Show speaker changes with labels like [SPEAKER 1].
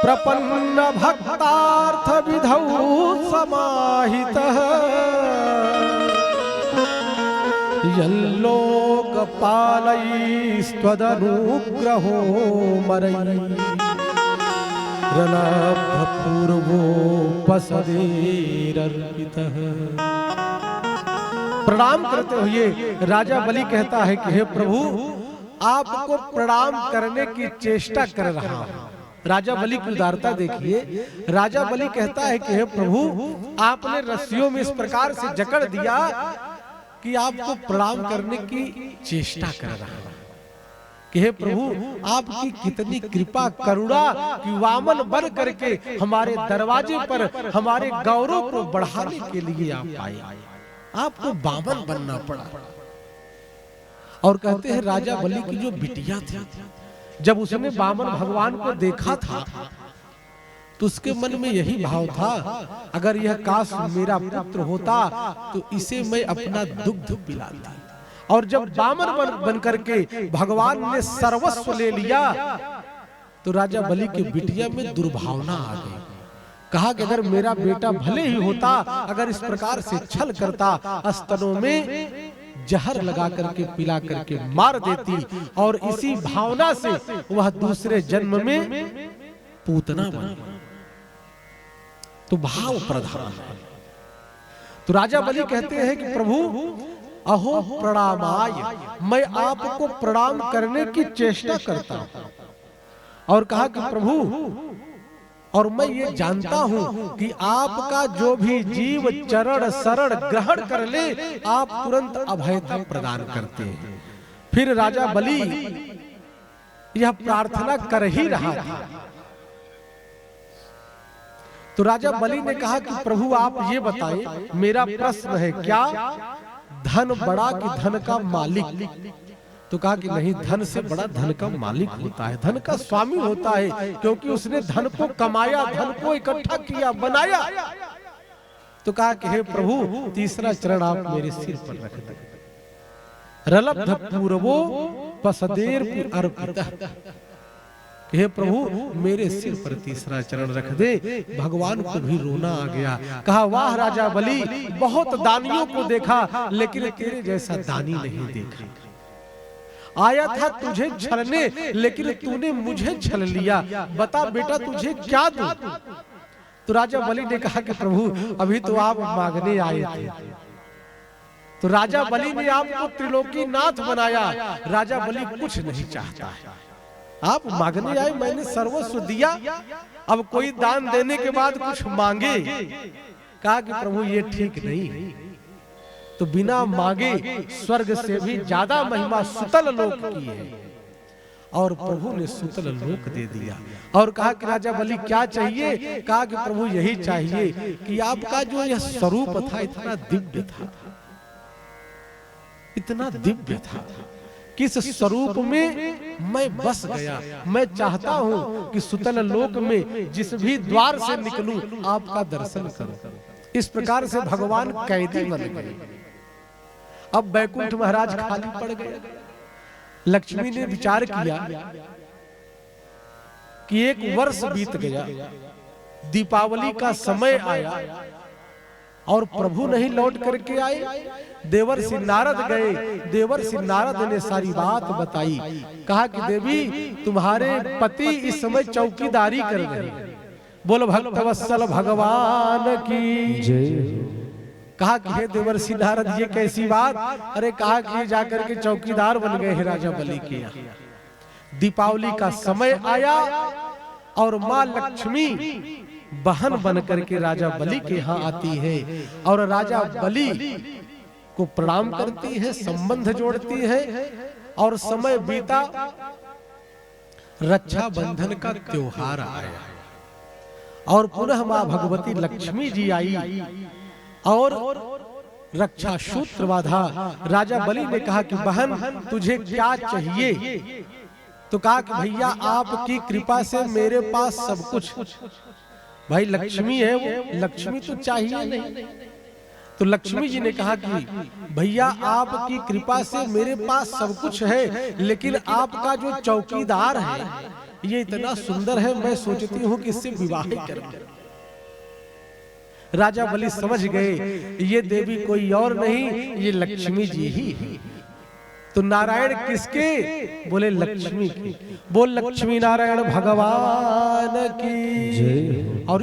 [SPEAKER 1] प्रपन्न भक्तार्थ विधौ समाहितः यल्लोकपालैस्त्वदनुग्रहो मरै पूर्वोपसदेरर्पितः। प्रणाम करते हुए राजा बलि कहता है कि हे प्रभु, आपको प्रणाम करने की चेष्टा कर रहा हूं। राजा बलि की उदारता देखिए। राजा बलि कहता है कि हे प्रभु, आपने रस्सियों में इस प्रकार से जकड़ दिया कि आपको प्रणाम करने की चेष्टा कर रहा हूं। कि हे प्रभु, आपकी कितनी कृपा करुणा कि वामन बन करके हमारे दरवाजे पर हमारे गौरव को बढ़ाने के लिए आप आए। आपको वामन बनना पड़ा। और कहते हैं राजा बलि की जो बिटिया थी, जब उसने वामन भगवान को देखा था तो उसके मन में यही भाव था, अगर यह काश मेरा पुत्र होता तो इसे मैं अपना दुग्ध पिलाता। और जब वामन बन करके भगवान ने सर्वस्व ले लिया तो राजा बलि की बिटिया में दुर्भावना आ गई। कहा कि अगर मेरा बेटा भले ही होता, अगर इस प्रकार से छल करता, स्तनों में जहर लगा करके पिला करके मार देती और इसी भावना से वह दूसरे जन्म में पूतना बन। तो भाव प्रधान है। तो राजा बलि कहते हैं कि प्रभु अहो प्रणामाय, मैं आपको प्रणाम करने की चेष्टा करता हूं। और कहा कि प्रभु, और मैं ये जानता हूं कि आपका जो भी जीव चरण शरण ग्रहण कर ले, आप तुरंत अभयता प्रदान करते हैं। फिर राजा बलि यह प्रार्थना कर ही रहा था तो राजा बलि ने कहा कि प्रभु आप ये बताएं, मेरा प्रश्न है, क्या धन बड़ा कि धन का मालिक? तो कहा कि नहीं, धन से बड़ा धन का मालिक होता है, धन का स्वामी होता है, क्योंकि उसने धन को कमाया, धन को इकट्ठा किया, बनाया। तो कहा कि हे प्रभु, तीसरा चरण आप मेरे सिर पर रख दें। रलब्ध पूर्वो पसदेर अर्पितः। हे प्रभु, मेरे सिर पर तीसरा चरण रख दे। भगवान को भी रोना आ गया। कहा वाह राजा बलि, बहुत दानियों को देखा लेकिन तेरे जैसा दानी नहीं देखा। आया था तुझे छलने लेकिन तूने मुझे छल लिया। बता बेटा तुझे क्या दूं? तो राजा बलि ने कहा कि प्रभु, अभी तो आप मांगने आए थे। तो राजा बलि ने आपको त्रिलोकीनाथ बनाया। राजा बलि कुछ नहीं चाहता है, आप मांगने आए, मैंने सर्वस्व दिया, अब कोई दान देने के बाद कुछ मांगे। कहा कि प्रभु ये ठीक नहीं, तो बिना मांगे स्वर्ग से भी ज्यादा महिमा सुतल लोक की है। और प्रभु ने सुतल लोक दे दिया। और कहा कि राजा बलि क्या चाहिए? कहा कि प्रभु यही चाहिए कि आपका जो यह स्वरूप था इतना दिव्य था, इतना दिव्य था, किस स्वरूप में मैं बस गया। मैं चाहता हूं कि सुतल लोक में जिस भी द्वार से निकलूं आपका दर्शन करूं। इस प्रकार से भगवान कैदी बन गए। अब बैकुंठ महाराज खाली पड़ गए। लक्ष्मी ने विचार किया कि एक वर्ष बीत गया, दीपावली का समय आया और प्रभु नहीं लौट करके आए। देवर्षि नारद गए। देवर्षि नारद ने सारी बात बताई। कहा कि देवी, तुम्हारे पति इस समय चौकीदारी कर रहे हैं। बोल भक्तवत्सल भगवान की जय। कहा कि हे देवर्षि नारद, ये कैसी बात? अरे कहा कि जाकर के चौकीदार बन गए हैं राजा बलि के यहाँ। दीपावली का समय आया और माँ लक्ष्मी बहन बन करके राजा बलि के यहाँ आती है और राजा बलि को प्रणाम करती है, संबंध जोड़ती है। और समय बीता, रक्षाबंधन का त्योहार आया और पुनः माँ भगवती लक्ष्मी जी आई और रक्षा सूत्र बांधा। राजा बलि ने कहा कि बहन तुझे क्या चाहिए? तो कहा कि भैया आपकी कृपा से मेरे पास सब कुछ। भाई लक्ष्मी है वो, लक्ष्मी तो चाहिए नहीं। तो लक्ष्मी जी ने कहा कि भैया आपकी कृपा से मेरे पास सब कुछ है, लेकिन आपका जो चौकीदार है ये इतना सुंदर है, मैं सोचती हूँ कि इससे विवाह कर लूं। राजा बलि समझ गए ये देवी कोई और नहीं, ये लक्ष्मी जी ही है। तो नारायण किसके? बोले लक्ष्मी के। बोल लक्ष्मी नारायण भगवान की जय। और